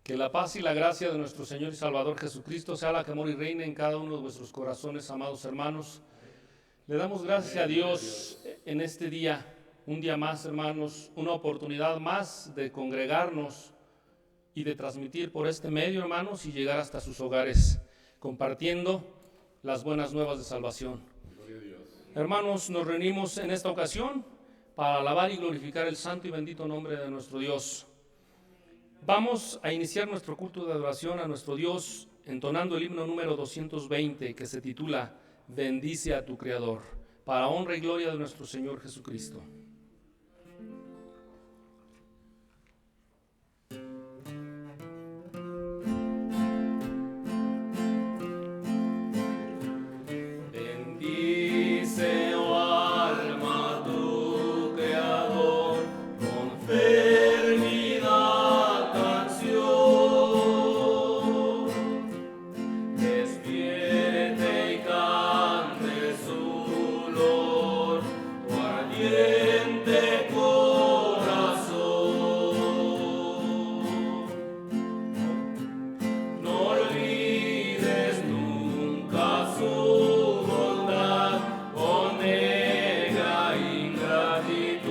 Que la paz y la gracia de nuestro Señor y Salvador Jesucristo sea la que mora y reina en cada uno de vuestros corazones, amados hermanos. Le damos gracias a Dios en este día, un día más, hermanos, una oportunidad más de congregarnos y de transmitir por este medio, hermanos, y llegar hasta sus hogares, compartiendo las buenas nuevas de salvación. Hermanos, nos reunimos en esta ocasión para alabar y glorificar el santo y bendito nombre de nuestro Dios. Vamos a iniciar nuestro culto de adoración a nuestro Dios entonando el himno número 220 que se titula Bendice a tu Creador, para honra y gloria de nuestro Señor Jesucristo. Bendice, oh alma, tu Creador, con fervida canción. Despierte y cante su olor, tu ardiente corazón. No olvides nunca su bondad, oh negra ingratitud,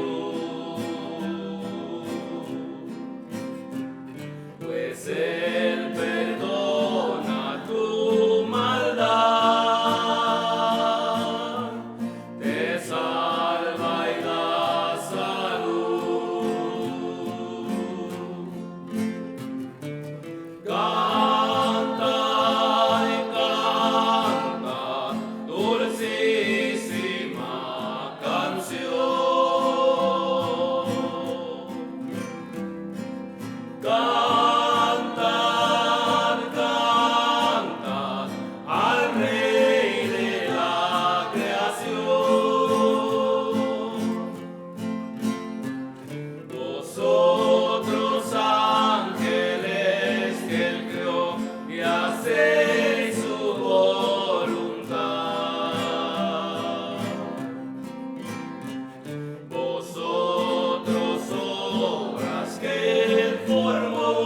pues Él perdona tu maldad, te salva y da salud. Canta y canta, dulcísima canción. Cantan, cantan al Rey de la creación. Vosotros ángeles que Él creó y hacéis su voluntad. Vosotros obras que Él formó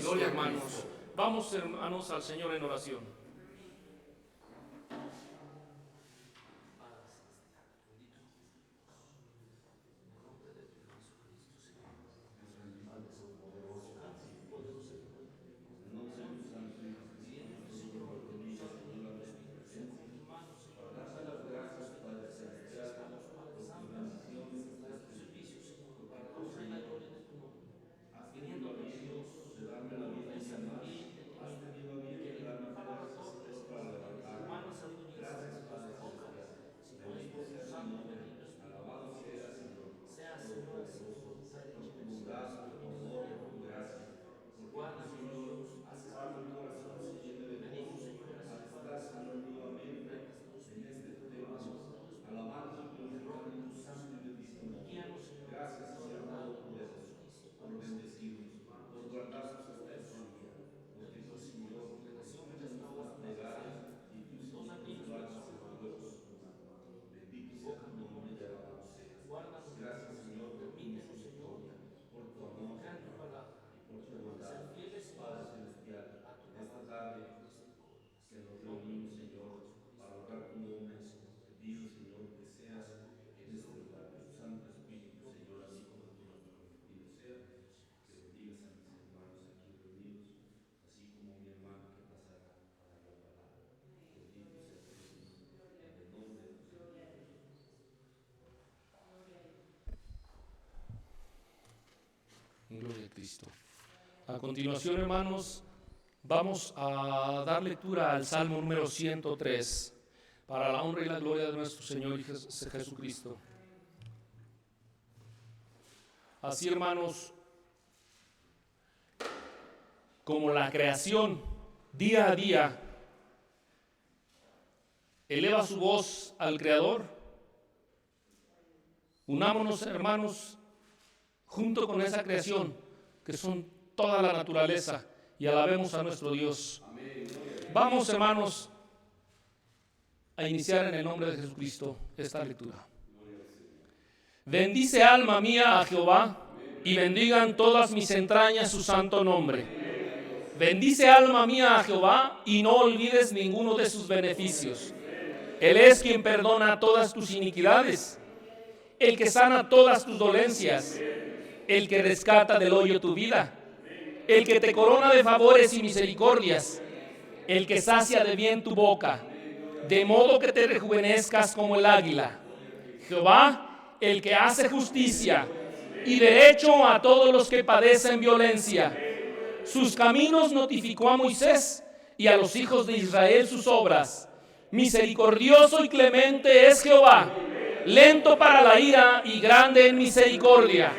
Cristo, hermanos. Vamos, hermanos, al Señor en oración. Gloria a Cristo. A continuación, hermanos, vamos a dar lectura al Salmo número 103 para la honra y la gloria de nuestro Señor Jesucristo. Así, hermanos, como la creación día a día eleva su voz al Creador, unámonos, hermanos, junto con esa creación que son toda la naturaleza, y alabemos a nuestro Dios. Vamos, hermanos, a iniciar en el nombre de Jesucristo esta lectura. Bendice, alma mía, a Jehová, y bendigan todas mis entrañas su santo nombre. Bendice, alma mía, a Jehová, y no olvides ninguno de sus beneficios. Él es quien perdona todas tus iniquidades, el que sana todas tus dolencias, el que rescata del hoyo tu vida, el que te corona de favores y misericordias, el que sacia de bien tu boca, de modo que te rejuvenezcas como el águila. Jehová, el que hace justicia y derecho a todos los que padecen violencia. Sus caminos notificó a Moisés y a los hijos de Israel sus obras. Misericordioso y clemente es Jehová, lento para la ira y grande en misericordia.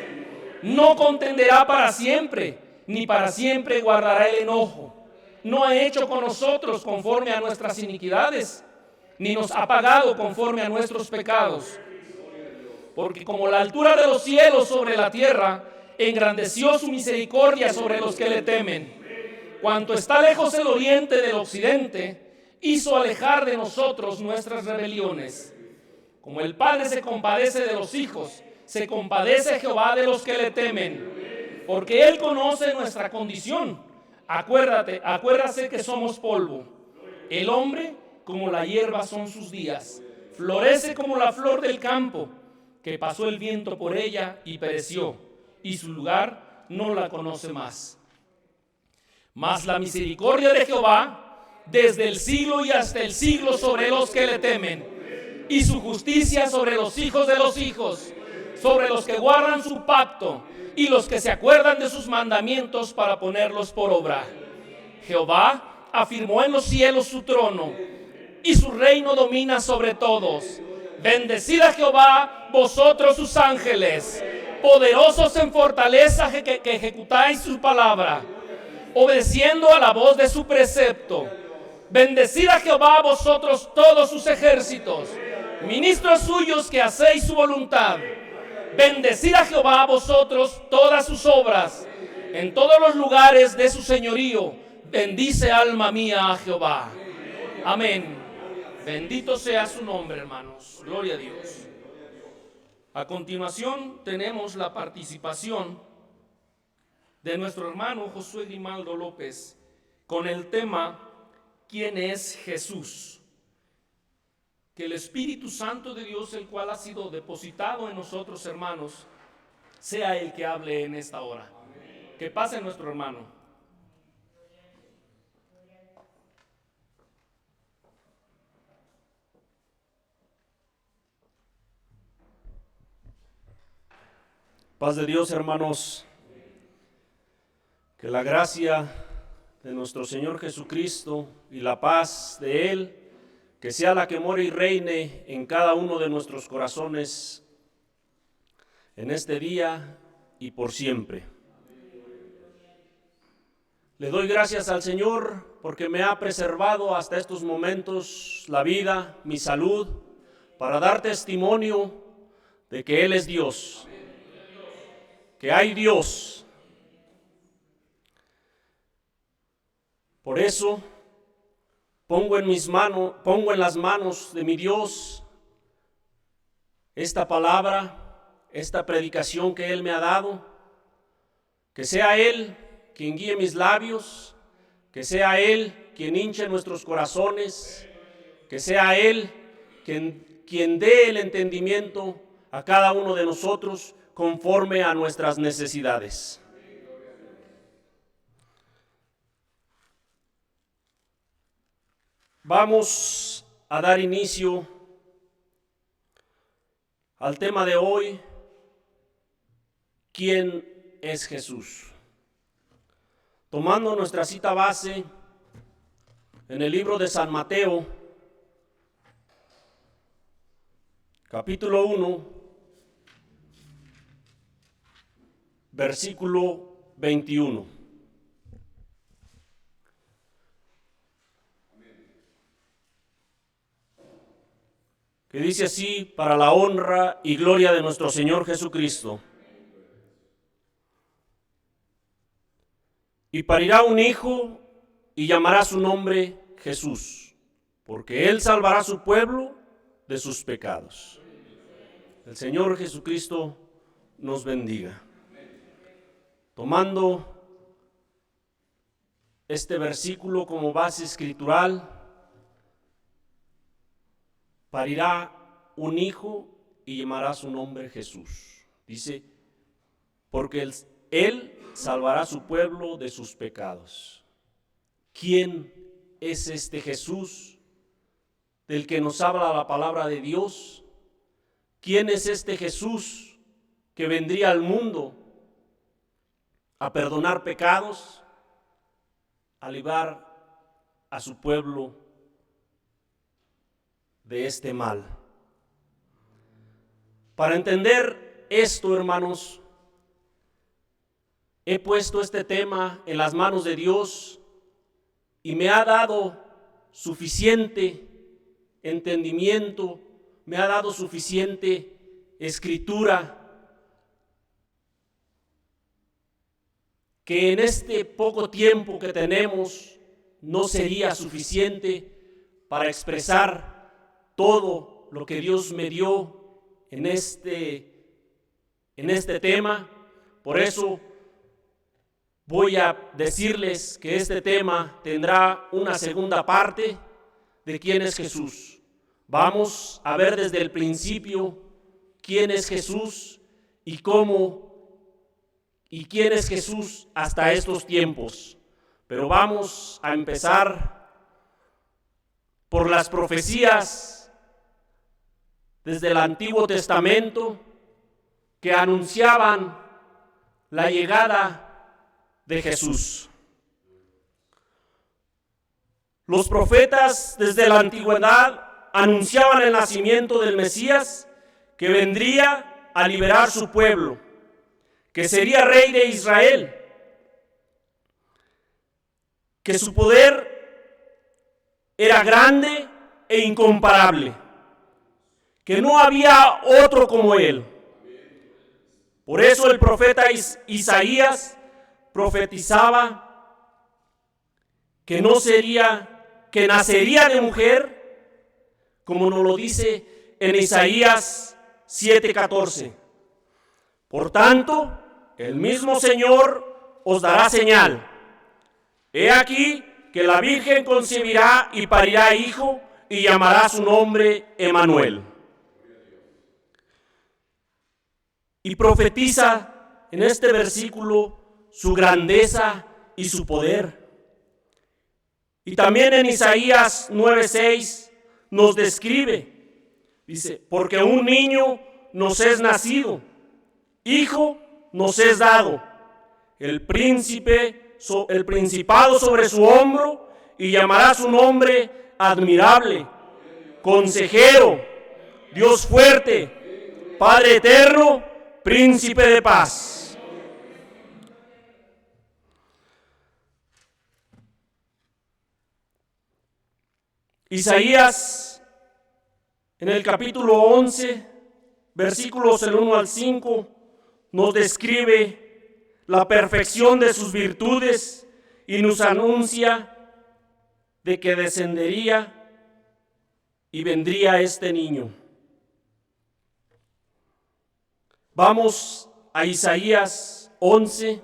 No contenderá para siempre, ni para siempre guardará el enojo. No ha hecho con nosotros conforme a nuestras iniquidades, ni nos ha pagado conforme a nuestros pecados. Porque como la altura de los cielos sobre la tierra, engrandeció su misericordia sobre los que le temen. Cuanto está lejos el oriente del occidente, hizo alejar de nosotros nuestras rebeliones. Como el Padre se compadece de los hijos, se compadece Jehová de los que le temen, porque Él conoce nuestra condición. Acuérdase que somos polvo. El hombre, como la hierba son sus días, florece como la flor del campo, que pasó el viento por ella y pereció, y su lugar no la conoce más. Mas la misericordia de Jehová, desde el siglo y hasta el siglo sobre los que le temen, y su justicia sobre los hijos de los hijos, sobre los que guardan su pacto y los que se acuerdan de sus mandamientos para ponerlos por obra. Jehová afirmó en los cielos su trono, y su reino domina sobre todos. Bendecid a Jehová, vosotros sus ángeles, poderosos en fortaleza que ejecutáis su palabra, obedeciendo a la voz de su precepto. Bendecid a Jehová, vosotros todos sus ejércitos, ministros suyos que hacéis su voluntad. Bendecid a Jehová, vosotros todas sus obras, en todos los lugares de su señorío. Bendice, alma mía, a Jehová. Amén. Bendito sea su nombre, hermanos. Gloria a Dios. A continuación tenemos la participación de nuestro hermano Josué Grimaldo López con el tema ¿Quién es Jesús? Que el Espíritu Santo de Dios, el cual ha sido depositado en nosotros, hermanos, sea el que hable en esta hora. Que pase nuestro hermano. Paz de Dios, hermanos. Que la gracia de nuestro Señor Jesucristo y la paz de Él, que sea la que more y reine en cada uno de nuestros corazones en este día y por siempre. Le doy gracias al Señor porque me ha preservado hasta estos momentos la vida, mi salud, para dar testimonio de que Él es Dios, que hay Dios. Por eso pongo en las manos de mi Dios esta palabra, esta predicación que Él me ha dado, que sea Él quien guíe mis labios, que sea Él quien hinche nuestros corazones, que sea Él quien dé el entendimiento a cada uno de nosotros conforme a nuestras necesidades. Vamos a dar inicio al tema de hoy, ¿quién es Jesús? Tomando nuestra cita base en el libro de San Mateo, capítulo 1, versículo 21. Que dice así, para la honra y gloria de nuestro Señor Jesucristo. Y parirá un hijo y llamará su nombre Jesús, porque Él salvará a su pueblo de sus pecados. El Señor Jesucristo nos bendiga. Tomando este versículo como base escritural, parirá un hijo y llamará su nombre Jesús. Dice, porque Él salvará a su pueblo de sus pecados. ¿Quién es este Jesús del que nos habla la palabra de Dios? ¿Quién es este Jesús que vendría al mundo a perdonar pecados, a librar a su pueblo de este mal? Para entender esto, hermanos, he puesto este tema en las manos de Dios y me ha dado suficiente entendimiento, me ha dado suficiente escritura, que en este poco tiempo que tenemos no sería suficiente para expresar todo lo que Dios me dio en este tema. Por eso voy a decirles que este tema tendrá una segunda parte de quién es Jesús. Vamos a ver desde el principio quién es Jesús y cómo y quién es Jesús hasta estos tiempos. Pero vamos a empezar por las profecías desde el Antiguo Testamento que anunciaban la llegada de Jesús. Los profetas desde la antigüedad anunciaban el nacimiento del Mesías que vendría a liberar su pueblo, que sería rey de Israel, que su poder era grande e incomparable, que no había otro como él. Por eso el profeta Isaías profetizaba que nacería de mujer, como nos lo dice en Isaías 7:14. Por tanto, el mismo Señor os dará señal. He aquí que la Virgen concebirá y parirá hijo, y llamará su nombre Emmanuel. Y profetiza en este versículo su grandeza y su poder. Y también en Isaías 9:6 nos describe, dice, porque un niño nos es nacido, hijo nos es dado, el principado sobre su hombro, y llamará su nombre admirable, consejero, Dios fuerte, Padre eterno, príncipe de paz. Isaías, en el capítulo 11, versículos del 1 al 5, nos describe la perfección de sus virtudes y nos anuncia de que descendería y vendría este niño. Vamos a Isaías 11.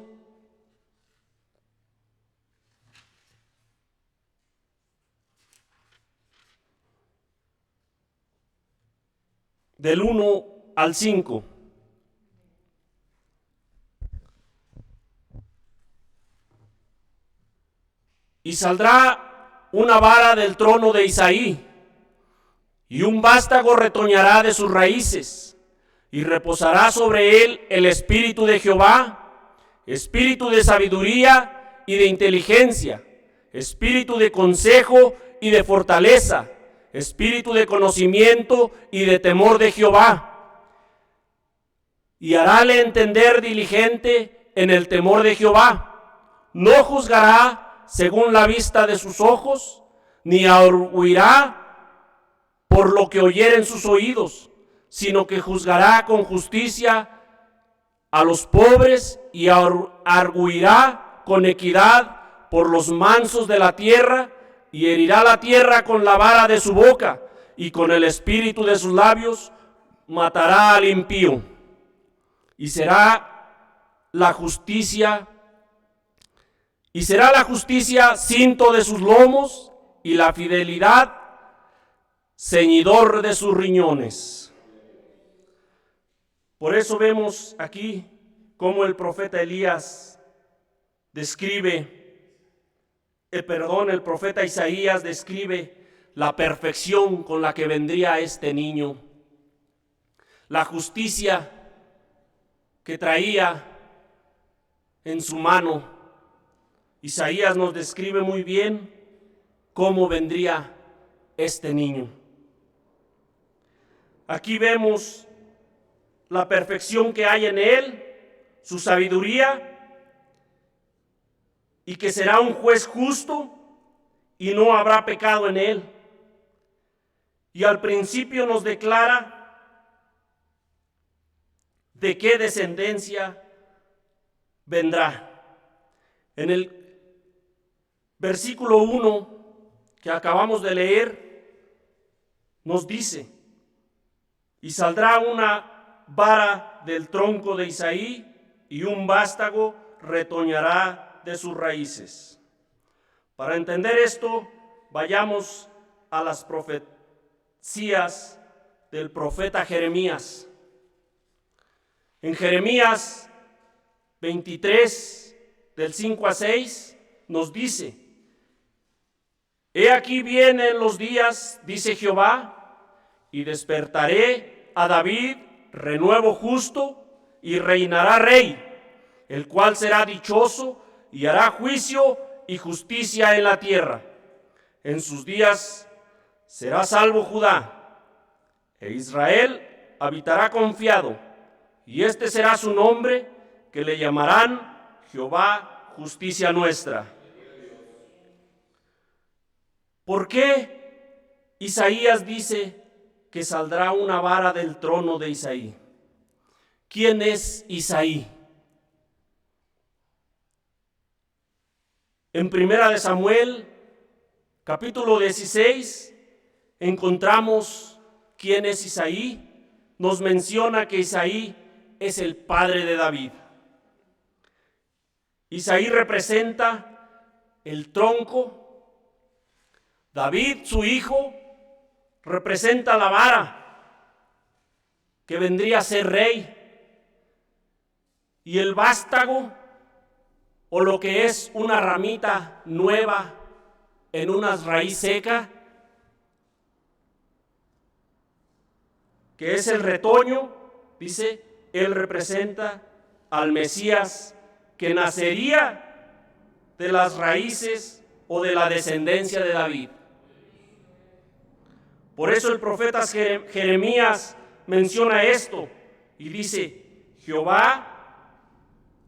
Del 1 al 5. Y saldrá una vara del trono de Isaí, y un vástago retoñará de sus raíces, y reposará sobre él el espíritu de Jehová, espíritu de sabiduría y de inteligencia, espíritu de consejo y de fortaleza, espíritu de conocimiento y de temor de Jehová. Y harále entender diligente en el temor de Jehová. No juzgará según la vista de sus ojos, ni arguirá por lo que oyeren sus oídos, sino que juzgará con justicia a los pobres y arguirá con equidad por los mansos de la tierra, y herirá la tierra con la vara de su boca, y con el espíritu de sus labios matará al impío. Y será la justicia cinto de sus lomos, y la fidelidad ceñidor de sus riñones. Por eso vemos aquí cómo el profeta Elías describe, el profeta Isaías describe la perfección con la que vendría este niño, la justicia que traía en su mano. Isaías nos describe muy bien cómo vendría este niño. Aquí vemos la perfección que hay en él, su sabiduría, y que será un juez justo y no habrá pecado en él. Y al principio nos declara de qué descendencia vendrá. En el versículo 1 que acabamos de leer, nos dice, y saldrá una vara del tronco de Isaí, y un vástago retoñará de sus raíces. Para entender esto, vayamos a las profecías del profeta Jeremías. En Jeremías 23, del 5 a 6, nos dice, he aquí vienen los días, dice Jehová, y despertaré a David renuevo justo, y reinará rey, el cual será dichoso, y hará juicio y justicia en la tierra. En sus días será salvo Judá, e Israel habitará confiado, y este será su nombre, que le llamarán Jehová, justicia nuestra. ¿Por qué Isaías dice que saldrá una vara del trono de Isaí? ¿Quién es Isaí? En Primera de Samuel, capítulo 16, encontramos quién es Isaí. Nos menciona que Isaí es el padre de David. Isaí representa el tronco. David, su hijo, representa la vara, que vendría a ser rey. Y el vástago, o lo que es una ramita nueva en una raíz seca, que es el retoño, dice, él representa al Mesías que nacería de las raíces o de la descendencia de David. Por eso el profeta Jeremías menciona esto y dice,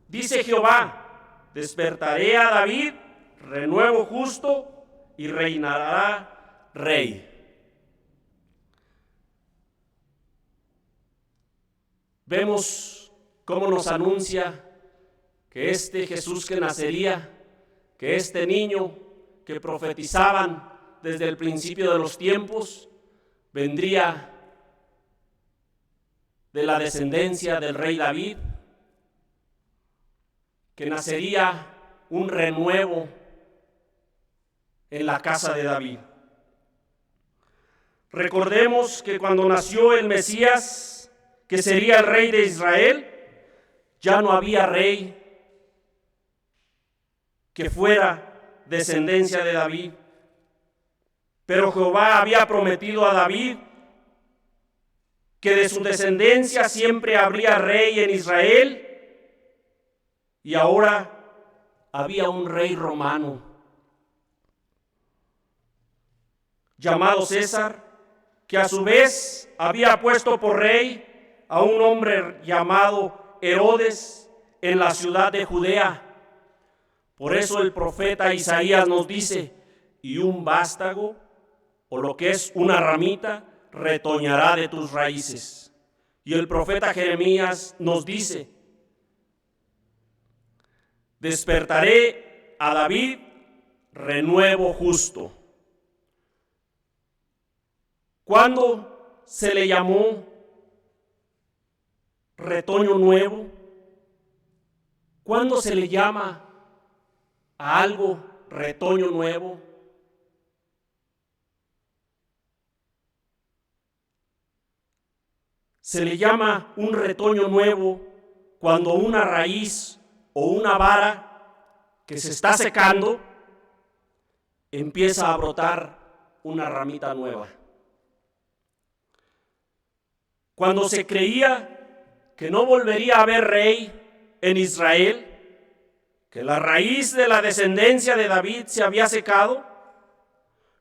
dice Jehová, despertaré a David, renuevo justo y reinará rey. Vemos cómo nos anuncia que este Jesús que nacería, que este niño que profetizaban desde el principio de los tiempos, vendría de la descendencia del rey David, que nacería un renuevo en la casa de David. Recordemos que cuando nació el Mesías, que sería el rey de Israel, ya no había rey que fuera descendencia de David. Pero Jehová había prometido a David que de su descendencia siempre habría rey en Israel, y ahora había un rey romano llamado César, que a su vez había puesto por rey a un hombre llamado Herodes en la ciudad de Judea. Por eso el profeta Isaías nos dice, y un vástago, o lo que es una ramita, retoñará de tus raíces. Y el profeta Jeremías nos dice, despertaré a David, renuevo justo. ¿Cuándo se le llamó retoño nuevo? ¿Cuándo se le llama a algo retoño nuevo? Se le llama un retoño nuevo cuando una raíz o una vara que se está secando empieza a brotar una ramita nueva. Cuando se creía que no volvería a haber rey en Israel, que la raíz de la descendencia de David se había secado,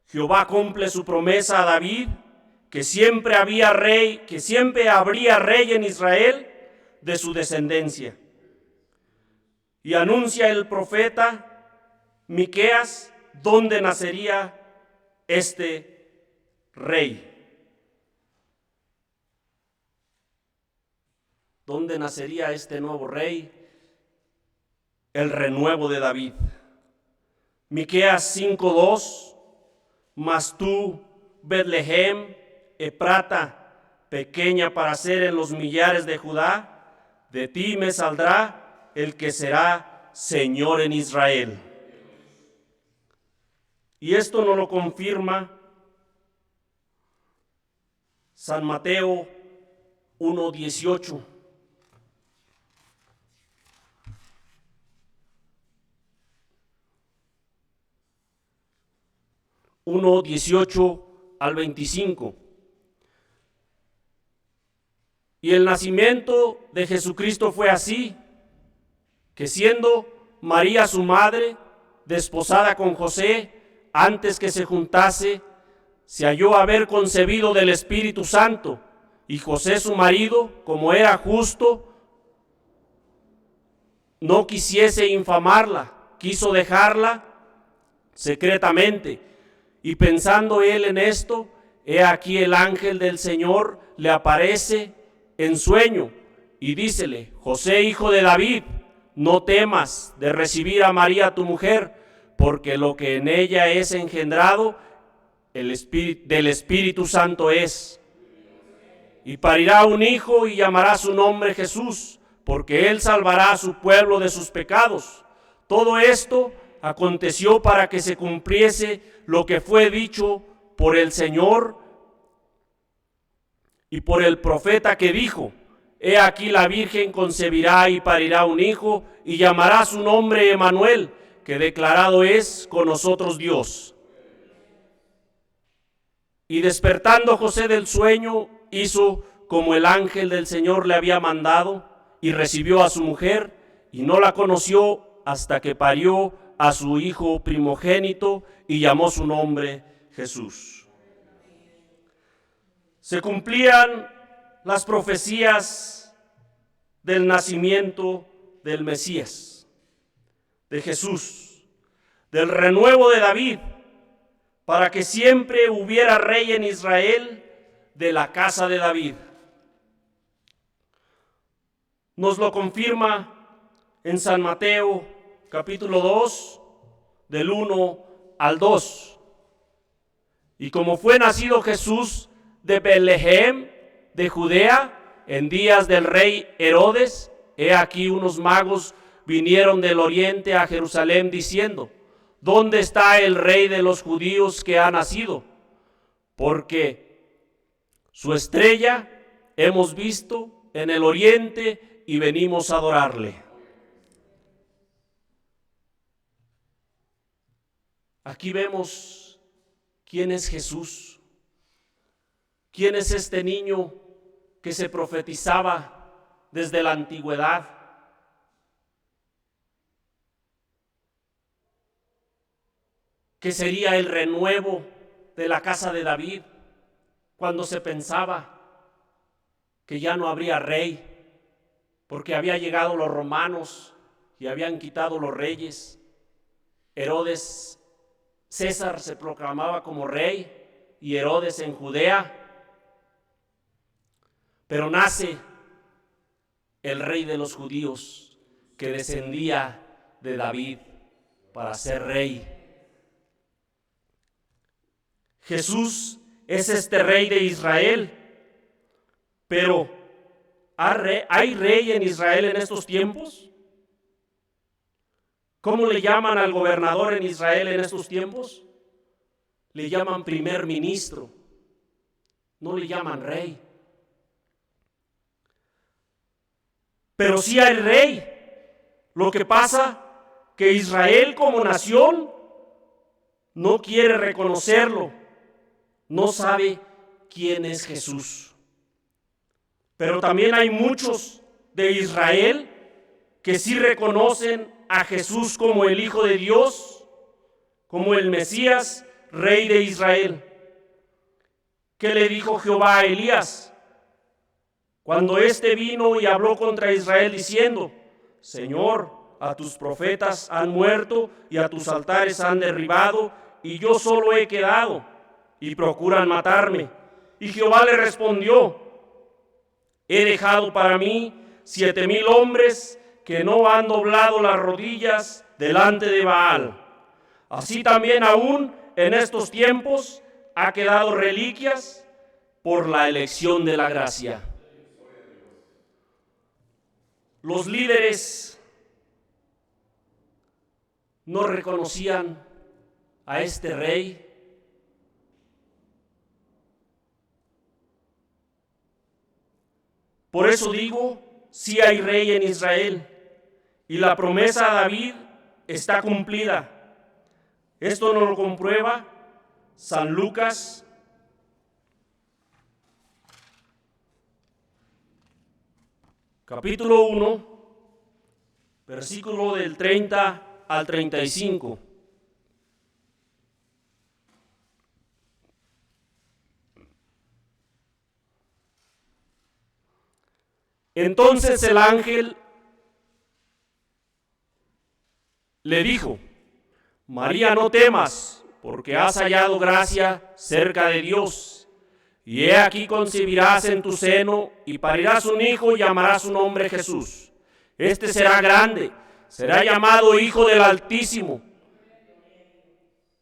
Jehová cumple su promesa a David, que siempre habría rey en Israel de su descendencia. Y anuncia el profeta Miqueas dónde nacería este rey. ¿Dónde nacería este nuevo rey? El renuevo de David. Miqueas 5:2, mas tú, Betlehem, Efrata, pequeña para ser en los millares de Judá, de ti me saldrá el que será Señor en Israel. Y esto nos lo confirma San Mateo 1:18. 1:18 al 25. Y el nacimiento de Jesucristo fue así, que siendo María su madre, desposada con José, antes que se juntase, se halló haber concebido del Espíritu Santo, y José su marido, como era justo, no quisiese infamarla, quiso dejarla secretamente. Y pensando él en esto, he aquí el ángel del Señor le aparece en sueño y dícele: José, hijo de David, no temas de recibir a María tu mujer, porque lo que en ella es engendrado del Espíritu Santo es. Y parirá un hijo y llamará su nombre Jesús, porque él salvará a su pueblo de sus pecados. Todo esto aconteció para que se cumpliese lo que fue dicho por el Señor y por el profeta, que dijo: He aquí la Virgen concebirá y parirá un hijo, y llamará su nombre Emmanuel, que declarado es con nosotros Dios. Y despertando José del sueño, hizo como el ángel del Señor le había mandado, y recibió a su mujer, y no la conoció hasta que parió a su hijo primogénito, y llamó su nombre Jesús. Se cumplían las profecías del nacimiento del Mesías, de Jesús, del renuevo de David, para que siempre hubiera rey en Israel de la casa de David. Nos lo confirma en San Mateo capítulo 2, del 1 al 2. Y como fue nacido Jesús de Betlehem, de Judea, en días del rey Herodes, he aquí unos magos vinieron del oriente a Jerusalén diciendo: ¿Dónde está el rey de los judíos que ha nacido? Porque su estrella hemos visto en el oriente y venimos a adorarle. Aquí vemos quién es Jesús, quién es este niño que se profetizaba desde la antigüedad. Que sería el renuevo de la casa de David, cuando se pensaba que ya no habría rey, porque había llegado los romanos y habían quitado los reyes. Herodes, César se proclamaba como rey y Herodes en Judea, pero nace el rey de los judíos que descendía de David para ser rey. Jesús es este rey de Israel, pero ¿hay rey en Israel en estos tiempos? ¿Cómo le llaman al gobernador en Israel en estos tiempos? Le llaman primer ministro, no le llaman rey. Pero sí hay rey. Lo que pasa que Israel como nación no quiere reconocerlo, no sabe quién es Jesús. Pero también hay muchos de Israel que sí reconocen a Jesús como el Hijo de Dios, como el Mesías, Rey de Israel. ¿Qué le dijo Jehová a Elías cuando éste vino y habló contra Israel diciendo: Señor, a tus profetas han muerto y a tus altares han derribado, y yo solo he quedado, y procuran matarme? Y Jehová le respondió: he dejado para mí 7,000 hombres que no han doblado las rodillas delante de Baal. Así también aún en estos tiempos ha quedado reliquias por la elección de la gracia. Los líderes no reconocían a este rey. Por eso digo, sí hay rey en Israel, y la promesa a David está cumplida. Esto nos lo comprueba San Lucas, capítulo 1, versículo del 30 al 35. Entonces el ángel le dijo: María, no temas, porque has hallado gracia cerca de Dios. Y he aquí concebirás en tu seno y parirás un hijo y llamarás su nombre Jesús. Este será grande, será llamado Hijo del Altísimo.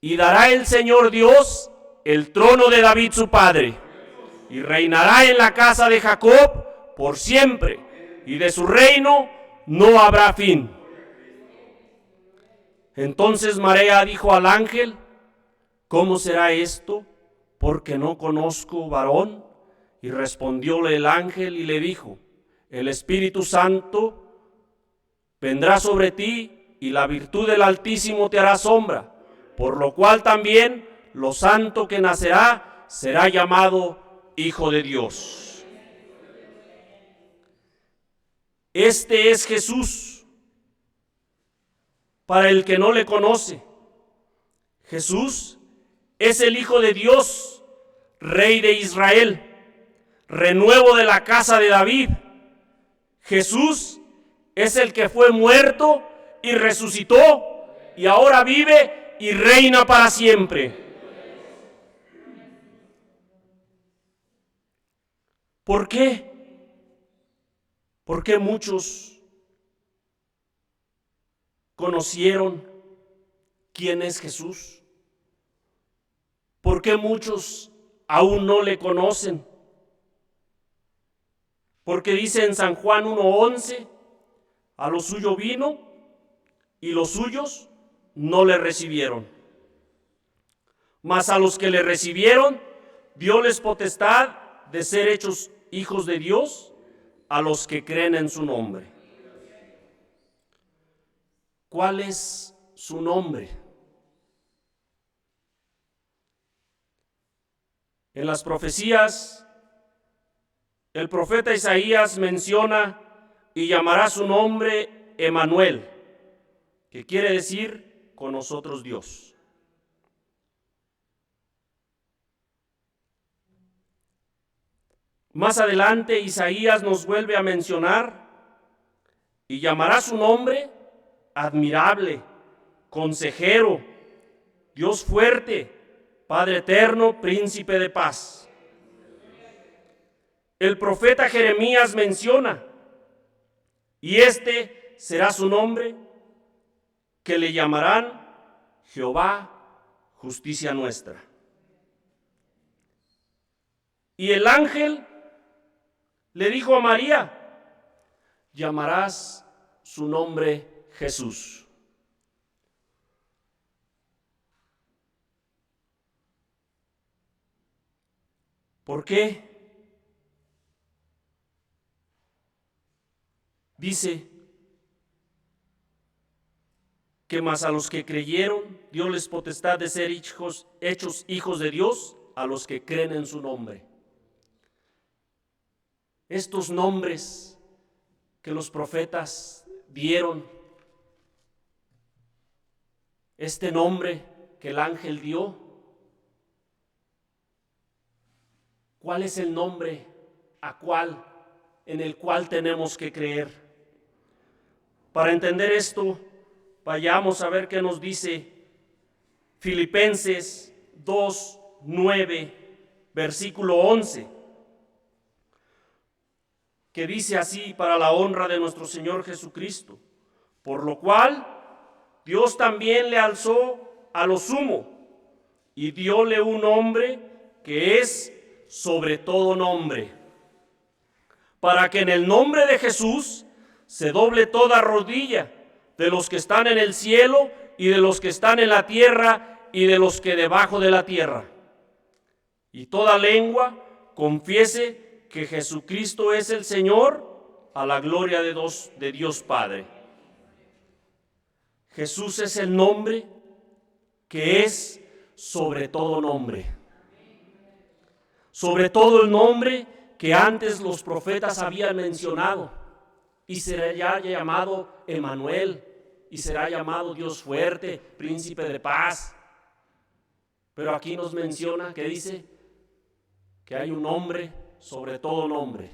Y dará el Señor Dios el trono de David su padre, y reinará en la casa de Jacob por siempre, y de su reino no habrá fin. Entonces María dijo al ángel: ¿cómo será esto? Porque no conozco varón. Y respondióle el ángel y le dijo: el Espíritu Santo vendrá sobre ti y la virtud del Altísimo te hará sombra, por lo cual también lo santo que nacerá será llamado Hijo de Dios. Este es Jesús, para el que no le conoce. Jesús es el Hijo de Dios, Rey de Israel, renuevo de la casa de David. Jesús es el que fue muerto y resucitó y ahora vive y reina para siempre. ¿Por qué? Porque muchos conocieron quién es Jesús. ¿Por qué muchos aún no le conocen? Porque dice en San Juan 1:11, a lo suyo vino y los suyos no le recibieron. Mas a los que le recibieron, dióles potestad de ser hechos hijos de Dios, a los que creen en su nombre. ¿Cuál es su nombre? En las profecías, el profeta Isaías menciona: y llamará su nombre Emanuel, que quiere decir con nosotros Dios. Más adelante Isaías nos vuelve a mencionar: y llamará su nombre Admirable, Consejero, Dios fuerte, Padre eterno, Príncipe de paz. El profeta Jeremías menciona: y este será su nombre, que le llamarán Jehová, justicia nuestra. Y el ángel le dijo a María: llamarás su nombre Jesús. ¿Por qué? Dice que más a los que creyeron, dióles potestad de ser hechos hijos de Dios, a los que creen en su nombre. Estos nombres que los profetas dieron, este nombre que el ángel dio, ¿cuál es el nombre en el cual tenemos que creer? Para entender esto, vayamos a ver qué nos dice Filipenses 2:9, versículo 11, que dice así: para la honra de nuestro Señor Jesucristo, por lo cual Dios también le alzó a lo sumo y dióle un nombre que es sobre todo nombre, para que en el nombre de Jesús se doble toda rodilla, de los que están en el cielo y de los que están en la tierra y de los que debajo de la tierra, y toda lengua confiese que Jesucristo es el Señor, a la gloria de Dios Padre. Jesús es el nombre que es sobre todo nombre. Sobre todo el nombre que antes los profetas habían mencionado. Y será ya llamado Emanuel, y será llamado Dios fuerte, Príncipe de paz. Pero aquí nos menciona que dice que hay un nombre sobre todo nombre.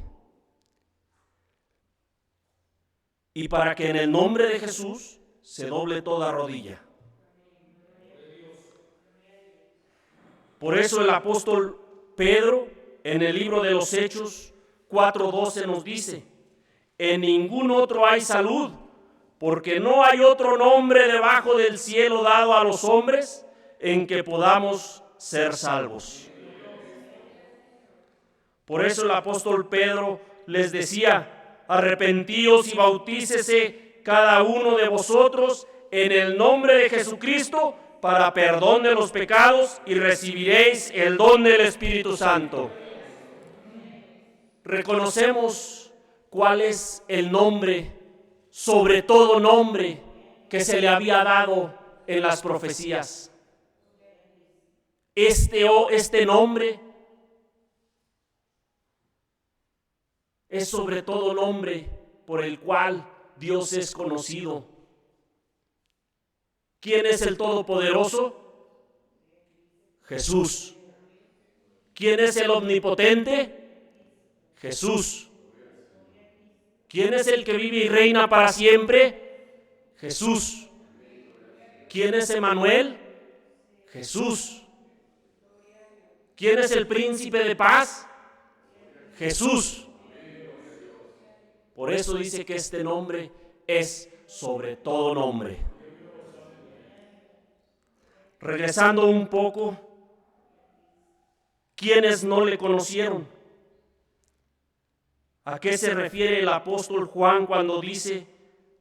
Y para que en el nombre de Jesús se doble toda rodilla. Por eso el apóstol Pedro, en el libro de los Hechos 4:12, nos dice: en ningún otro hay salud, porque no hay otro nombre debajo del cielo dado a los hombres en que podamos ser salvos. Por eso el apóstol Pedro les decía: arrepentíos y bautícese cada uno de vosotros en el nombre de Jesucristo para perdón de los pecados y recibiréis el don del Espíritu Santo. Reconocemos cuál es el nombre, sobre todo nombre, que se le había dado en las profecías. Este nombre es sobre todo nombre por el cual Dios es conocido. ¿Quién es el Todopoderoso? Jesús. ¿Quién es el Omnipotente? Jesús. ¿Quién es el que vive y reina para siempre? Jesús. ¿Quién es Emmanuel? Jesús. ¿Quién es el príncipe de paz? Jesús. Por eso dice que este nombre es sobre todo nombre. Regresando un poco, ¿quiénes no le conocieron? ¿A qué se refiere el apóstol Juan cuando dice,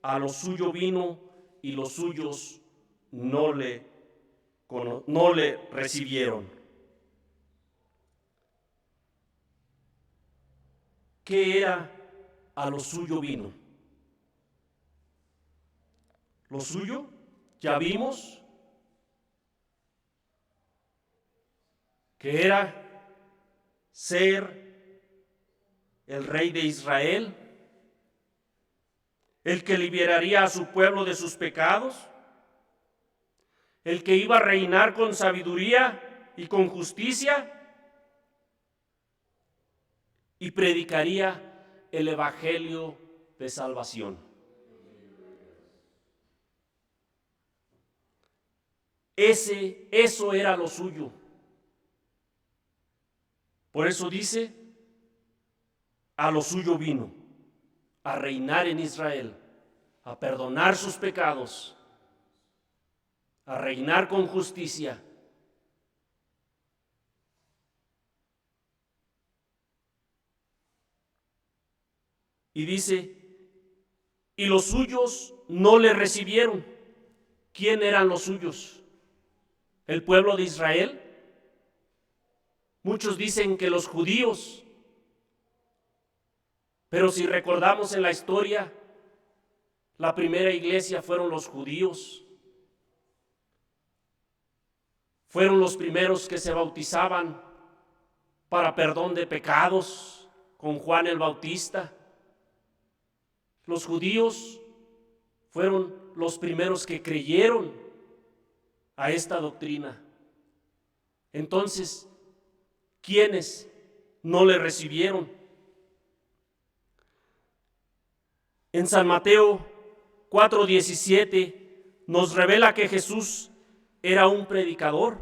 a lo suyo vino y los suyos no le recibieron? ¿Qué era a lo suyo vino? Lo suyo, ya vimos, que era ser el rey de Israel, el que liberaría a su pueblo de sus pecados, el que iba a reinar con sabiduría y con justicia, y predicaría el evangelio de salvación. Eso era lo suyo. Por eso dice, a lo suyo vino, a reinar en Israel, a perdonar sus pecados, a reinar con justicia. Y dice, y los suyos no le recibieron. ¿Quién eran los suyos? ¿El pueblo de Israel? Muchos dicen que los judíos, pero si recordamos en la historia, la primera iglesia fueron los judíos. Fueron los primeros que se bautizaban para perdón de pecados con Juan el Bautista. Los judíos fueron los primeros que creyeron a esta doctrina. Entonces, ¿quiénes no le recibieron? En San Mateo 4:17 nos revela que Jesús era un predicador.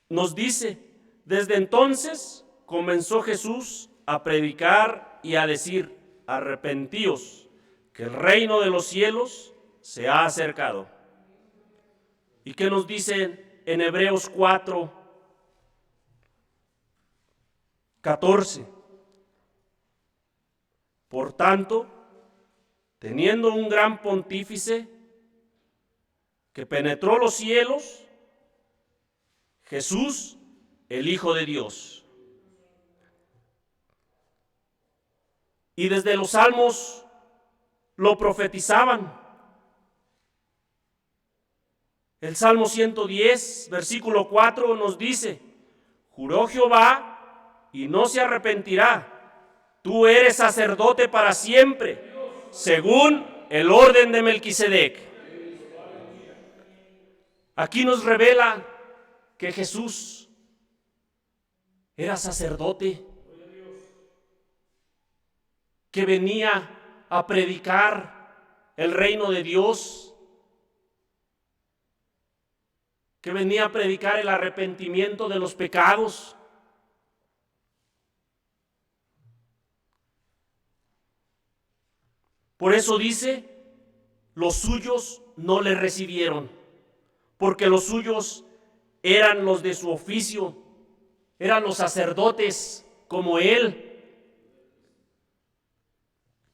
Nos dice, desde entonces comenzó Jesús a predicar y a decir, arrepentíos, que el reino de los cielos se ha acercado. ¿Y qué nos dice en Hebreos 4:14? Por tanto, teniendo un gran pontífice que penetró los cielos, Jesús, el Hijo de Dios. Y desde los salmos lo profetizaban. El Salmo 110, versículo 4 nos dice, juró Jehová y no se arrepentirá, tú eres sacerdote para siempre, según el orden de Melquisedec. Aquí nos revela que Jesús era sacerdote, que venía a predicar el reino de Dios, que venía a predicar el arrepentimiento de los pecados. Por eso dice, los suyos no le recibieron, porque los suyos eran los de su oficio, eran los sacerdotes como él.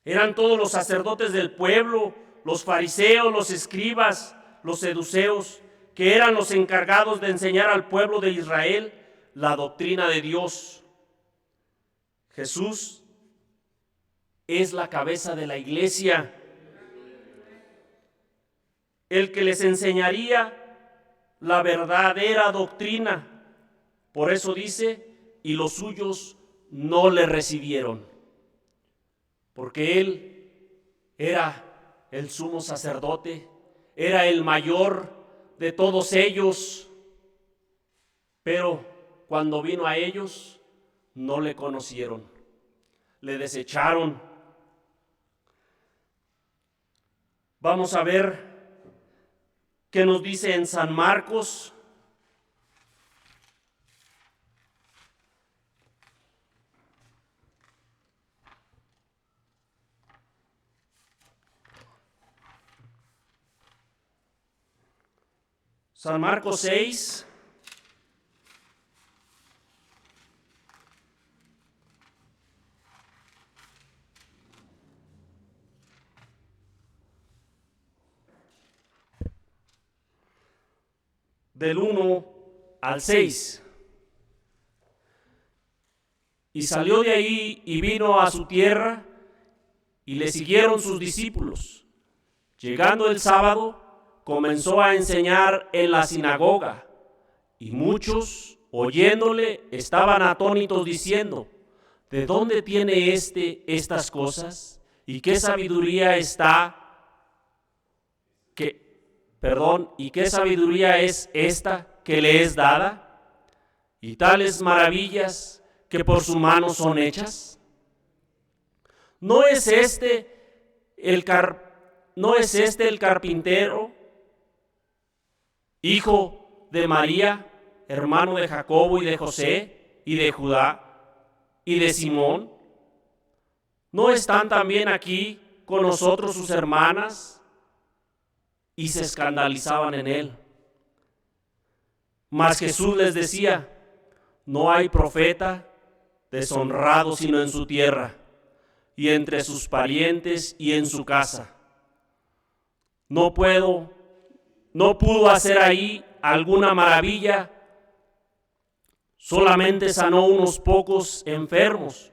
Eran todos los sacerdotes del pueblo, los fariseos, los escribas, los seduceos, que eran los encargados de enseñar al pueblo de Israel la doctrina de Dios. Jesús es la cabeza de la iglesia, el que les enseñaría la verdadera doctrina. Por eso dice, y los suyos no le recibieron, porque él era el sumo sacerdote, era el mayor de todos ellos, pero cuando vino a ellos no le conocieron, le desecharon. Vamos a ver qué nos dice en San Marcos. San Marcos 6. Del 1 al 6. Y salió de ahí y vino a su tierra, y le siguieron sus discípulos. Llegando el sábado, comenzó a enseñar en la sinagoga, y muchos, oyéndole, estaban atónitos diciendo: ¿de dónde tiene estas cosas? ¿Y qué sabiduría ¿y qué sabiduría es esta que le es dada? ¿Y tales maravillas que por su mano son hechas? ¿No es este el carpintero, hijo de María, hermano de Jacobo y de José y de Judá y de Simón? ¿No están también aquí con nosotros sus hermanas? Y se escandalizaban en él. Mas Jesús les decía: no hay profeta deshonrado sino en su tierra, y entre sus parientes y en su casa. No pudo hacer ahí alguna maravilla, solamente sanó unos pocos enfermos,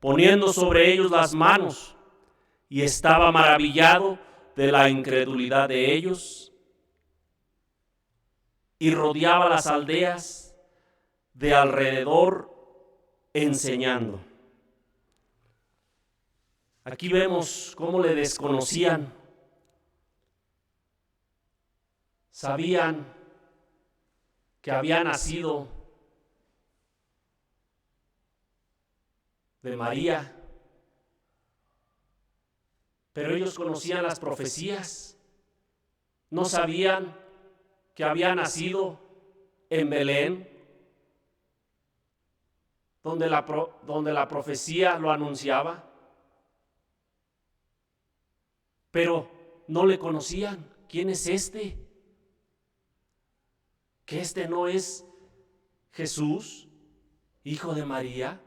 poniendo sobre ellos las manos, y estaba maravillado de la incredulidad de ellos, y rodeaba las aldeas de alrededor enseñando. Aquí vemos cómo le desconocían. Sabían que había nacido de María, pero ellos conocían las profecías. No sabían que había nacido en Belén, donde la profecía lo anunciaba, pero no le conocían. ¿Quién es este? ¿Que este no es Jesús, hijo de María?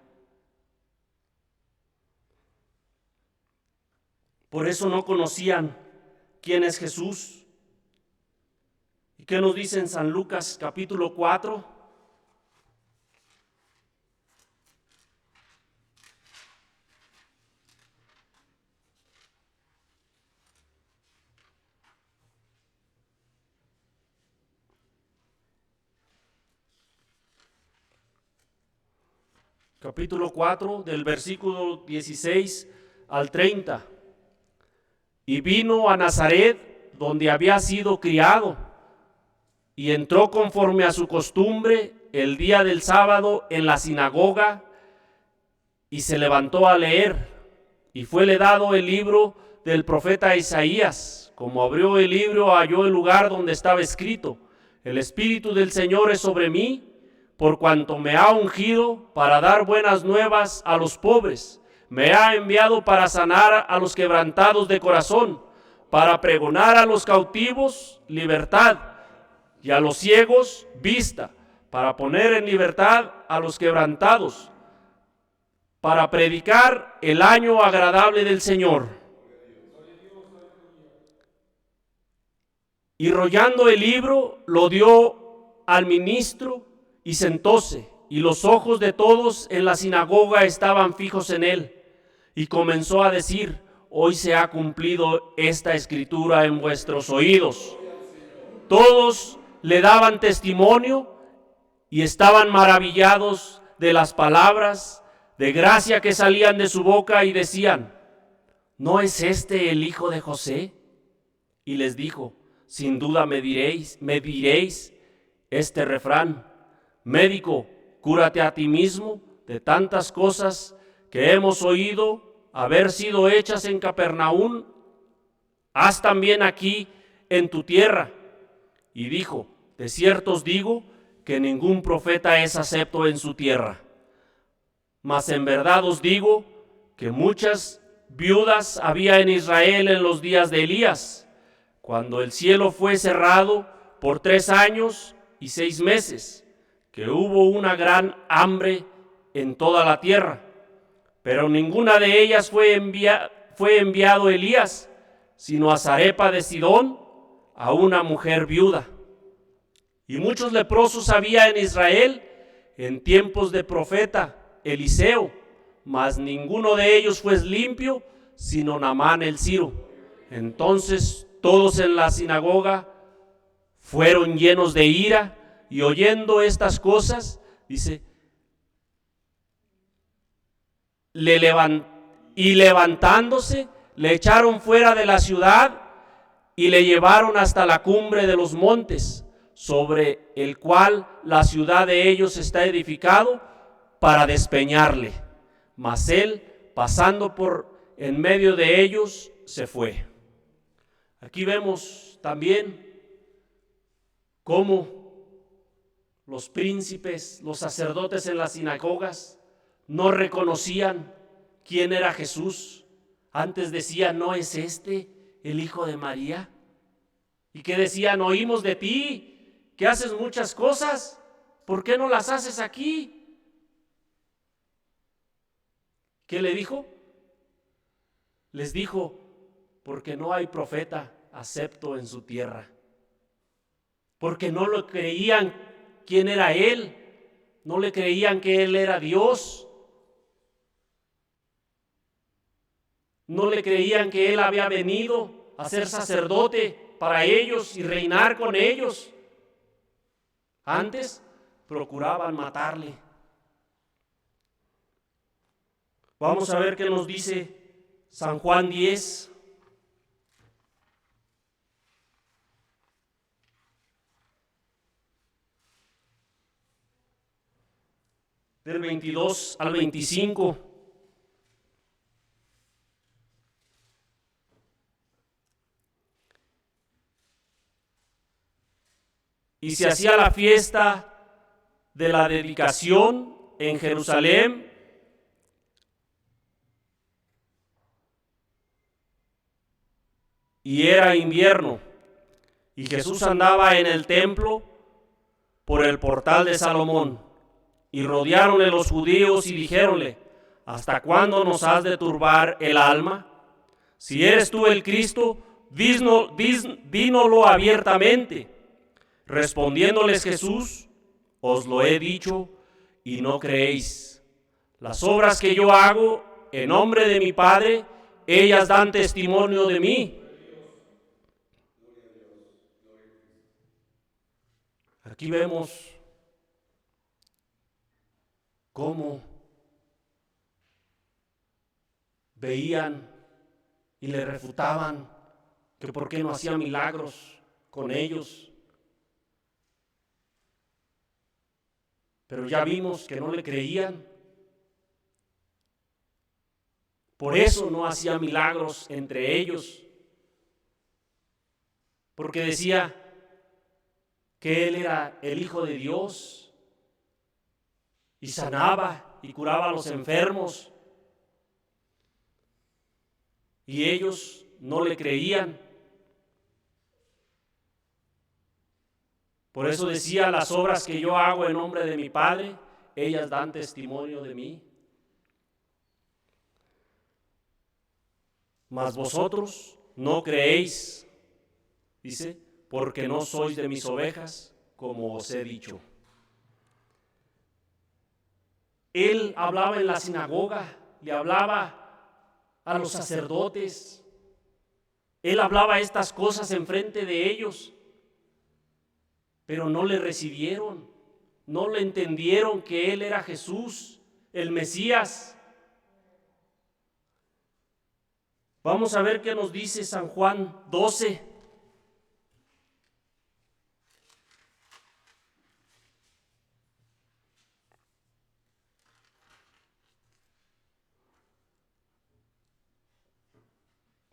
Por eso no conocían quién es Jesús. ¿Y qué nos dice en San Lucas capítulo 4? Capítulo 4, del versículo 16 al 30. Y vino a Nazaret, donde había sido criado, y entró conforme a su costumbre el día del sábado en la sinagoga, y se levantó a leer. Y fuele dado el libro del profeta Isaías. Como abrió el libro, halló el lugar donde estaba escrito: el Espíritu del Señor es sobre mí, por cuanto me ha ungido para dar buenas nuevas a los pobres. Me ha enviado para sanar a los quebrantados de corazón, para pregonar a los cautivos libertad, y a los ciegos vista, para poner en libertad a los quebrantados, para predicar el año agradable del Señor. Y rollando el libro, lo dio al ministro y sentóse, y los ojos de todos en la sinagoga estaban fijos en él. Y comenzó a decir: hoy se ha cumplido esta escritura en vuestros oídos. Todos le daban testimonio y estaban maravillados de las palabras de gracia que salían de su boca, y decían: ¿no es este el hijo de José? Y les dijo: sin duda me diréis este refrán: médico, cúrate a ti mismo de tantas cosas que hemos oído haber sido hechas en Capernaum, haz también aquí en tu tierra. Y dijo: de cierto os digo que ningún profeta es acepto en su tierra. Mas en verdad os digo que muchas viudas había en Israel en los días de Elías, cuando el cielo fue cerrado por 3 años y 6 meses, que hubo una gran hambre en toda la tierra. Pero ninguna de ellas fue enviado Elías, sino a Sarepta de Sidón, a una mujer viuda. Y muchos leprosos había en Israel en tiempos de profeta Eliseo, mas ninguno de ellos fue limpio, sino Naamán el Sirio. Entonces todos en la sinagoga fueron llenos de ira, y oyendo estas cosas, dice, levantándose, le echaron fuera de la ciudad y le llevaron hasta la cumbre de los montes, sobre el cual la ciudad de ellos está edificado, para despeñarle. Mas él, pasando por en medio de ellos, se fue. Aquí vemos también cómo los príncipes, los sacerdotes en las sinagogas no reconocían quién era Jesús. Antes decían: ¿no es este el hijo de María? Y que decían: oímos de ti, que haces muchas cosas, ¿por qué no las haces aquí? ¿Qué le dijo? Les dijo: porque no hay profeta acepto en su tierra. Porque no lo creían quién era él, no le creían que él era Dios, no le creían que él había venido a ser sacerdote para ellos y reinar con ellos. Antes procuraban matarle. Vamos a ver qué nos dice San Juan 10. Del 22 al 25. Y se hacía la fiesta de la dedicación en Jerusalén, y era invierno, y Jesús andaba en el templo por el portal de Salomón. Y rodeáronle los judíos y dijéronle: ¿hasta cuándo nos has de turbar el alma? Si eres tú el Cristo, dínoslo abiertamente. Respondiéndoles Jesús: os lo he dicho y no creéis. Las obras que yo hago en nombre de mi Padre, ellas dan testimonio de mí. Aquí vemos cómo veían y le refutaban que por qué no hacía milagros con ellos. Pero ya vimos que no le creían. Por eso no hacía milagros entre ellos. Porque decía que él era el Hijo de Dios. Y sanaba y curaba a los enfermos. Y ellos no le creían. Por eso decía: las obras que yo hago en nombre de mi Padre, ellas dan testimonio de mí. mas vosotros no creéis, dice, porque no sois de mis ovejas, como os he dicho. Él hablaba en la sinagoga, le hablaba a los sacerdotes, él hablaba estas cosas enfrente de ellos, pero no le recibieron, no le entendieron que él era Jesús, el Mesías. Vamos a ver qué nos dice San Juan 12.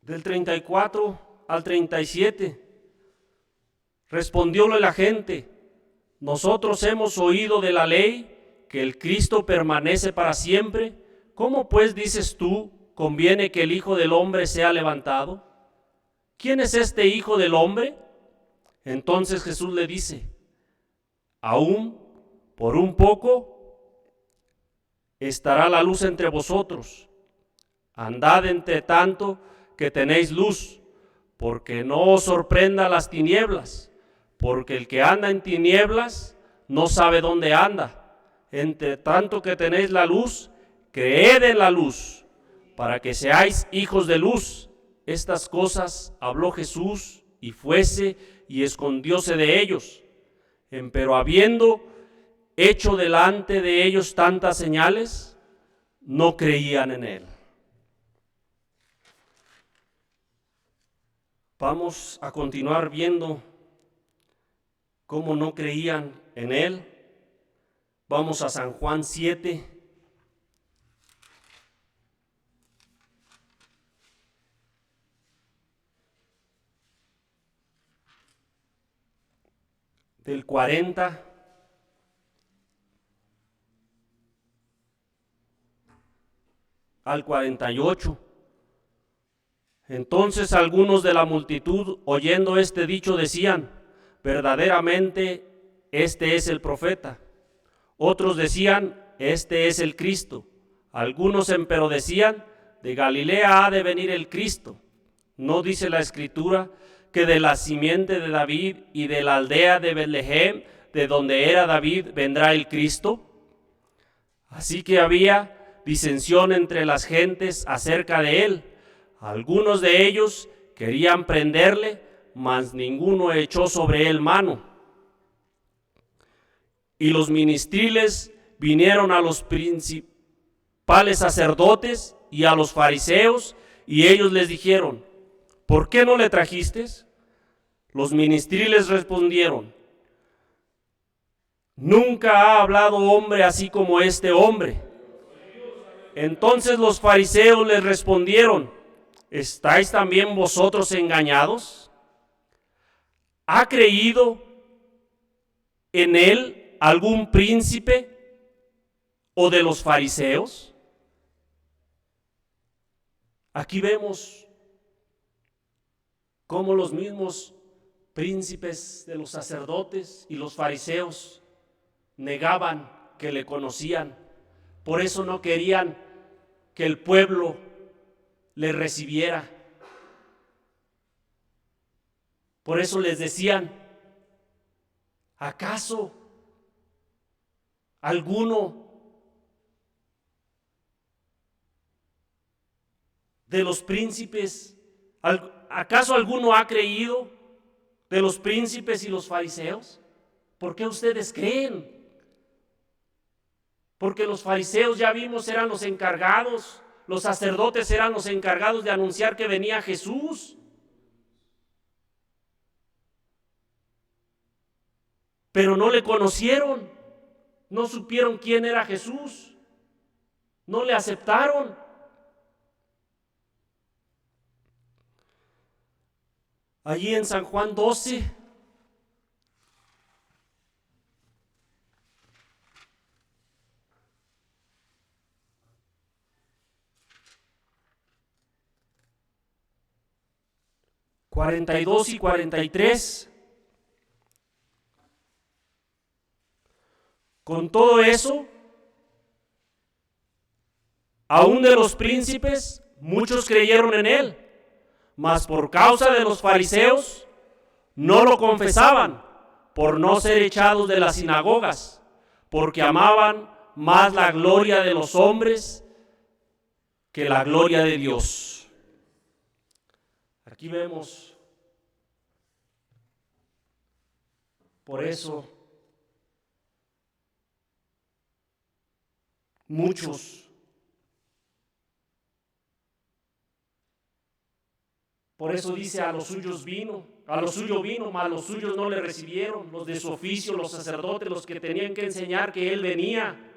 Del 34 al 37. Respondióle la gente: nosotros hemos oído de la ley que el Cristo permanece para siempre. ¿Cómo pues dices tú, conviene que el Hijo del Hombre sea levantado? ¿Quién es este Hijo del Hombre? Entonces Jesús le dice: aún por un poco estará la luz entre vosotros. Andad entre tanto que tenéis luz, porque no os sorprenda las tinieblas, porque el que anda en tinieblas no sabe dónde anda. Entre tanto que tenéis la luz, creed en la luz, para que seáis hijos de luz. Estas cosas habló Jesús, y fuese y escondióse de ellos. Empero habiendo hecho delante de ellos tantas señales, no creían en él. Vamos a continuar viendo cómo no creían en él. Vamos a San Juan 7. Del 40 al 48. Entonces algunos de la multitud, oyendo este dicho, decían: verdaderamente este es el profeta. Otros decían: este es el Cristo. Algunos empero decían: de Galilea ha de venir el Cristo. ¿No dice la Escritura que de la simiente de David y de la aldea de Betlehem, de donde era David, vendrá el Cristo? Así que había disensión entre las gentes acerca de él. Algunos de ellos querían prenderle, mas ninguno echó sobre él mano. Y los ministriles vinieron a los principales sacerdotes y a los fariseos, y ellos les dijeron: ¿por qué no le trajisteis? Los ministriles respondieron: nunca ha hablado hombre así como este hombre. Entonces los fariseos les respondieron: ¿estáis también vosotros engañados? ¿Ha creído en él algún príncipe o de los fariseos? Aquí vemos cómo los mismos príncipes de los sacerdotes y los fariseos negaban que le conocían. Por eso no querían que el pueblo le recibiera. Por eso les decían: ¿acaso alguno de los príncipes, acaso alguno ha creído de los príncipes y los fariseos? ¿Por qué ustedes creen? Porque los fariseos, ya vimos, eran los encargados. Los sacerdotes eran los encargados de anunciar que venía Jesús. Pero no le conocieron, no supieron quién era Jesús, no le aceptaron. Allí en San Juan 12, (42 y 43). Con todo eso, aún de los príncipes, muchos creyeron en él, mas por causa de los fariseos no lo confesaban, por no ser echados de las sinagogas, porque amaban más la gloria de los hombres que la gloria de Dios. Aquí vemos, por eso, muchos por eso dice, a los suyos vino, a lo suyo vino, mas los suyos no le recibieron, los de su oficio, los sacerdotes, los que tenían que enseñar que él venía.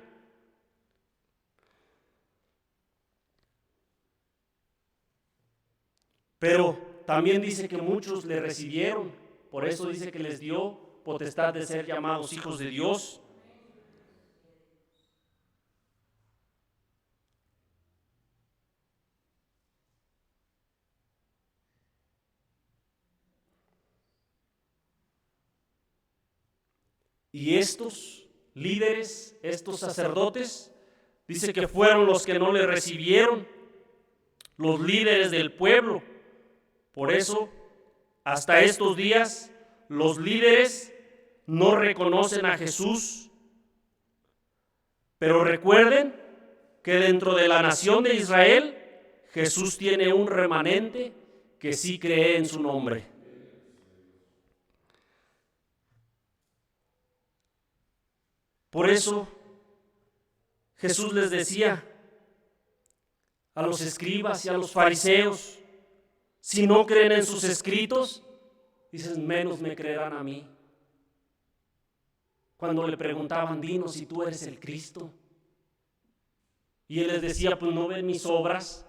Pero también dice que muchos le recibieron, por eso dice que les dio potestad de ser llamados hijos de Dios. Y estos líderes, estos sacerdotes, dice que fueron los que no le recibieron, los líderes del pueblo. Por eso, hasta estos días, los líderes no reconocen a Jesús. Pero recuerden que dentro de la nación de Israel, Jesús tiene un remanente que sí cree en su nombre. Por eso Jesús les decía a los escribas y a los fariseos, si no creen en sus escritos, dicen, menos me creerán a mí. Cuando le preguntaban, dinos si tú eres el Cristo. Y él les decía, pues no ven mis obras.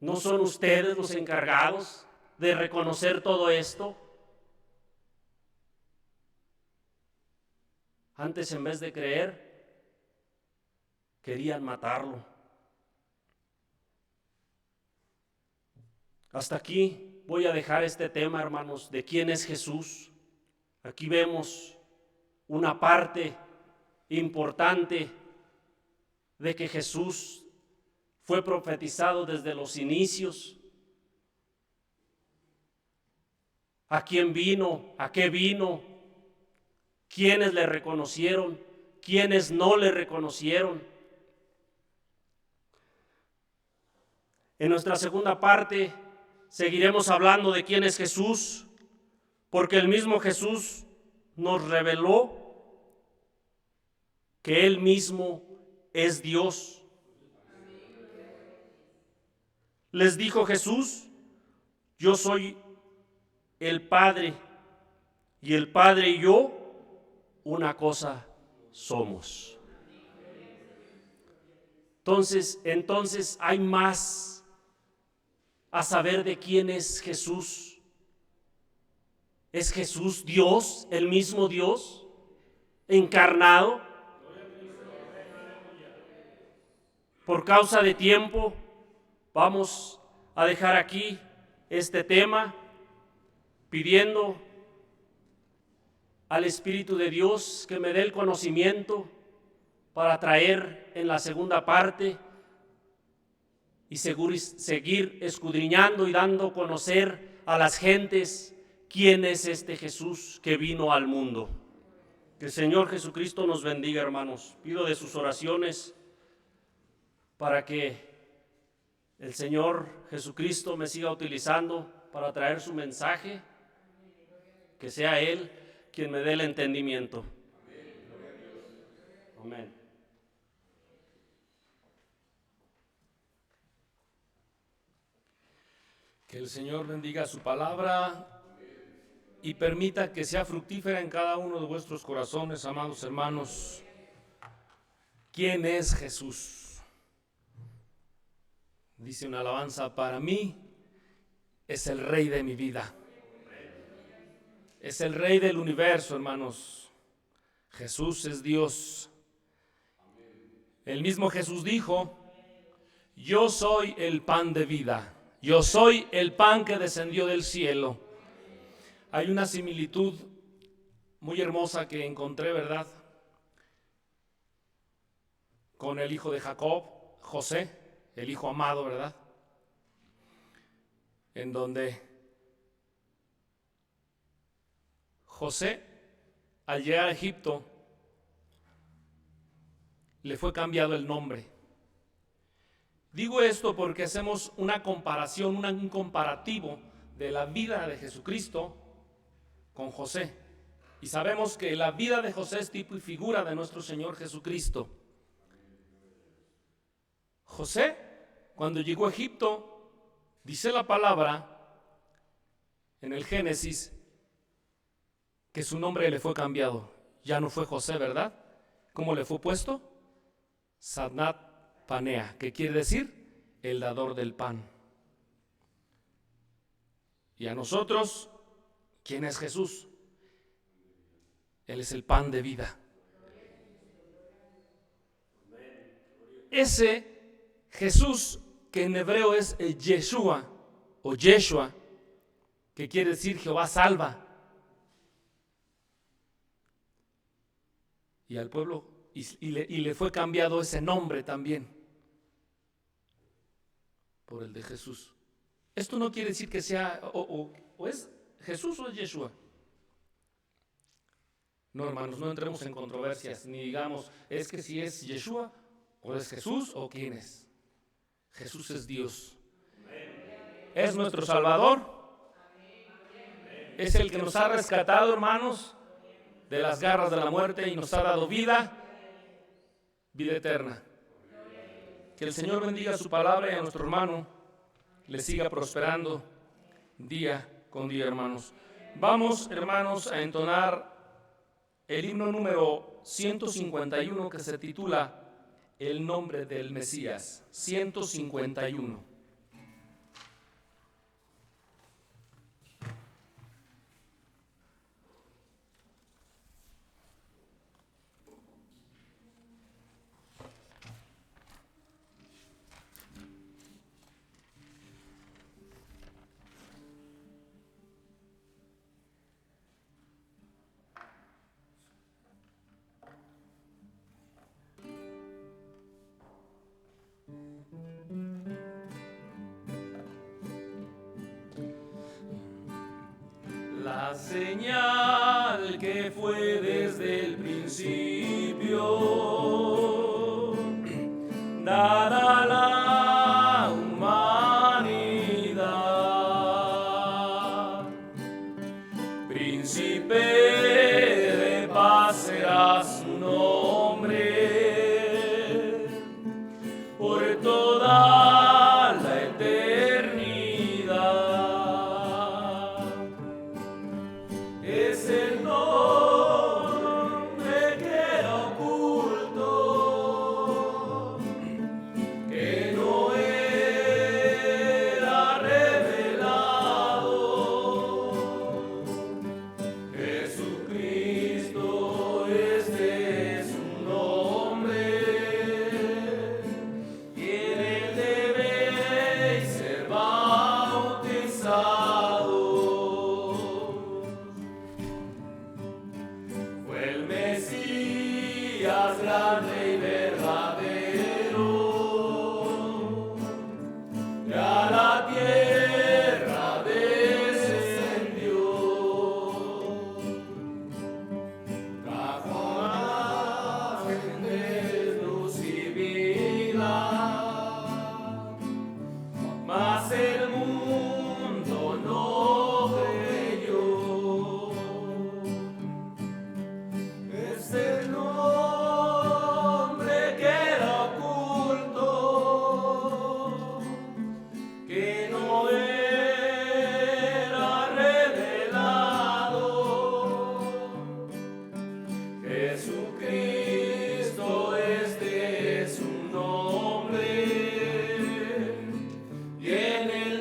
¿No son ustedes los encargados de reconocer todo esto? Antes, en vez de creer, querían matarlo. Hasta aquí voy a dejar este tema, hermanos, de quién es Jesús. Aquí vemos una parte importante de que Jesús fue profetizado desde los inicios. ¿A quién vino? ¿A qué vino? ¿Quiénes le reconocieron? ¿Quiénes no le reconocieron? En nuestra segunda parte seguiremos hablando de quién es Jesús, porque el mismo Jesús nos reveló que Él mismo es Dios. Les dijo Jesús, yo soy el Padre, y el Padre y yo una cosa somos. Entonces hay más a saber de quién es Jesús. ¿Es Jesús Dios, el mismo Dios, encarnado? Por causa de tiempo, vamos a dejar aquí este tema, pidiendo al Espíritu de Dios que me dé el conocimiento para traer en la segunda parte y seguir escudriñando y dando a conocer a las gentes quién es este Jesús que vino al mundo. Que el Señor Jesucristo nos bendiga, hermanos. Pido de sus oraciones para que el Señor Jesucristo me siga utilizando para traer su mensaje, que sea Él quien me dé el entendimiento. Amén. Que el Señor bendiga su palabra y permita que sea fructífera en cada uno de vuestros corazones, amados hermanos. ¿Quién es Jesús? Dice una alabanza, para mí es el Rey de mi vida. Es el Rey del universo, hermanos. Jesús es Dios. El mismo Jesús dijo, yo soy el pan de vida. Yo soy el pan que descendió del cielo. Hay una similitud muy hermosa que encontré, ¿verdad? Con el hijo de Jacob. José, el hijo amado, ¿verdad? En donde José, al llegar a Egipto, le fue cambiado el nombre. Digo esto porque hacemos una comparación, un comparativo de la vida de Jesucristo con José. Y sabemos que la vida de José es tipo y figura de nuestro Señor Jesucristo. José, cuando llegó a Egipto, dice la palabra en el Génesis que su nombre le fue cambiado. Ya no fue José, ¿verdad? ¿Cómo le fue puesto? Sadnat Panea, que quiere decir el dador del pan. Y a nosotros, ¿quién es Jesús? Él es el pan de vida. Ese Jesús, que en hebreo es Yeshua o Yeshua, que quiere decir Jehová salva. Y al pueblo, y le fue cambiado ese nombre también por el de Jesús. Esto no quiere decir que sea o es Jesús o es Yeshua. No, hermanos, no entremos en controversias, ni digamos, es que si es Yeshua o es Jesús o quién es. Jesús es Dios. Es nuestro Salvador. Es el que nos ha rescatado, hermanos, de las garras de la muerte y nos ha dado vida eterna. Que el Señor bendiga su palabra y a nuestro hermano le siga prosperando día con día, hermanos. Vamos, hermanos, a entonar el himno número 151 que se titula El nombre del Mesías. 151. La señal que fue desde el principio dada a la humanidad, príncipe de paz será su nombre por toda la eternidad. Es el nombre que era oculto, que no era revelado. Jesucristo, este es su nombre, y en él debéis ser bautizados. Fue el Mesías grande y verdadero, y a la tierra descendió. Trajo a las gentes luz y vida, mas el mundo no creyó. Es el nombre que era oculto, que no era revelado. Jesucristo, este es su nombre, y en él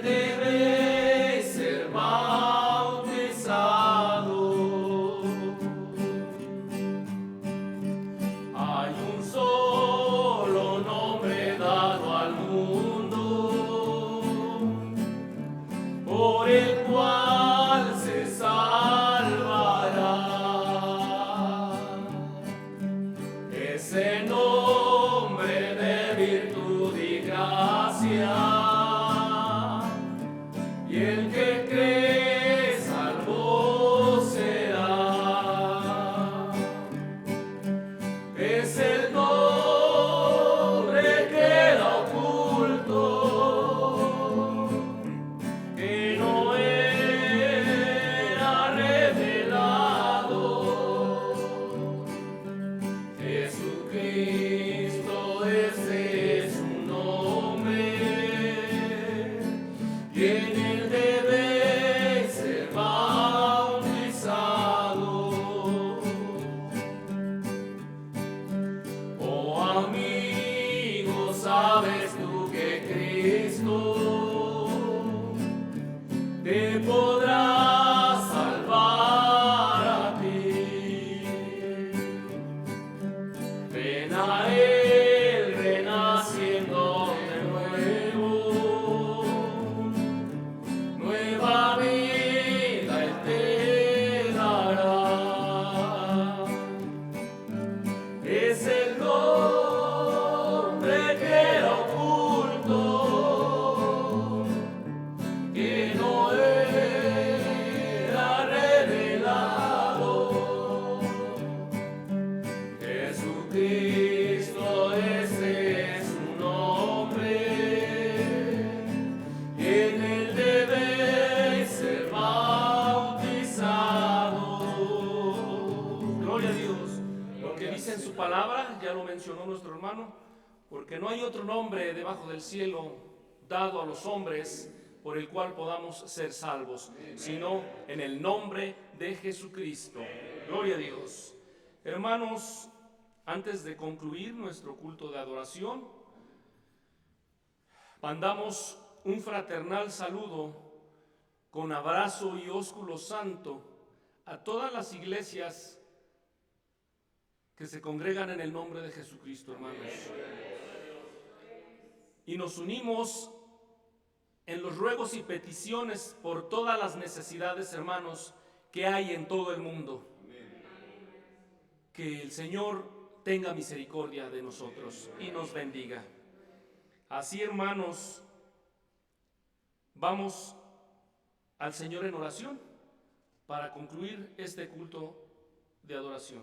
tiene el deber ser bautizado. Oh amigo, sabes tú que Cristo te podrá salvar a ti. Ven a Él renaciendo de nuevo, nueva vida Él te dará. Es el nombre que era oculto, que no era revelado. Jesucristo, ese es su nombre, y en él debe ser bautizado. Gloria a Dios. Lo que dice en su palabra, ya lo mencionó nuestro hermano, porque no hay otro nombre debajo del cielo dado a los hombres por el cual podamos ser salvos, sino en el nombre de Jesucristo. Gloria a Dios. Hermanos, antes de concluir nuestro culto de adoración, mandamos un fraternal saludo con abrazo y ósculo santo a todas las iglesias que se congregan en el nombre de Jesucristo, hermanos. Y nos unimos en los ruegos y peticiones por todas las necesidades, hermanos, que hay en todo el mundo. Que el Señor tenga misericordia de nosotros y nos bendiga. Así, hermanos, vamos al Señor en oración para concluir este culto de adoración.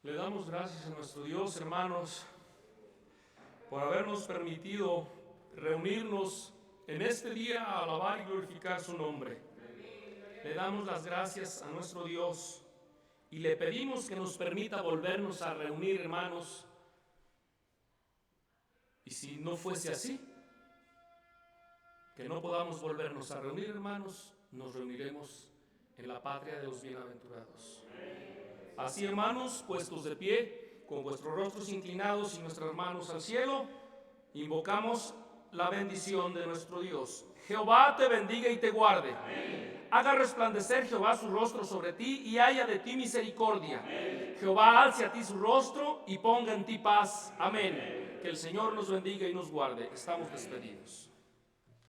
Le damos gracias a nuestro Dios, hermanos, por habernos permitido reunirnos en este día a alabar y glorificar su nombre. Le damos las gracias a nuestro Dios y le pedimos que nos permita volvernos a reunir, hermanos. Y si no fuese así, que no podamos volvernos a reunir, hermanos, nos reuniremos en la patria de los bienaventurados. Así, hermanos, puestos de pie, con vuestros rostros inclinados y nuestras manos al cielo, invocamos la bendición de nuestro Dios. Jehová te bendiga y te guarde. Haga resplandecer Jehová su rostro sobre ti y haya de ti misericordia. Jehová alce a ti su rostro y ponga en ti paz. Amén. Que el Señor nos bendiga y nos guarde. Estamos despedidos.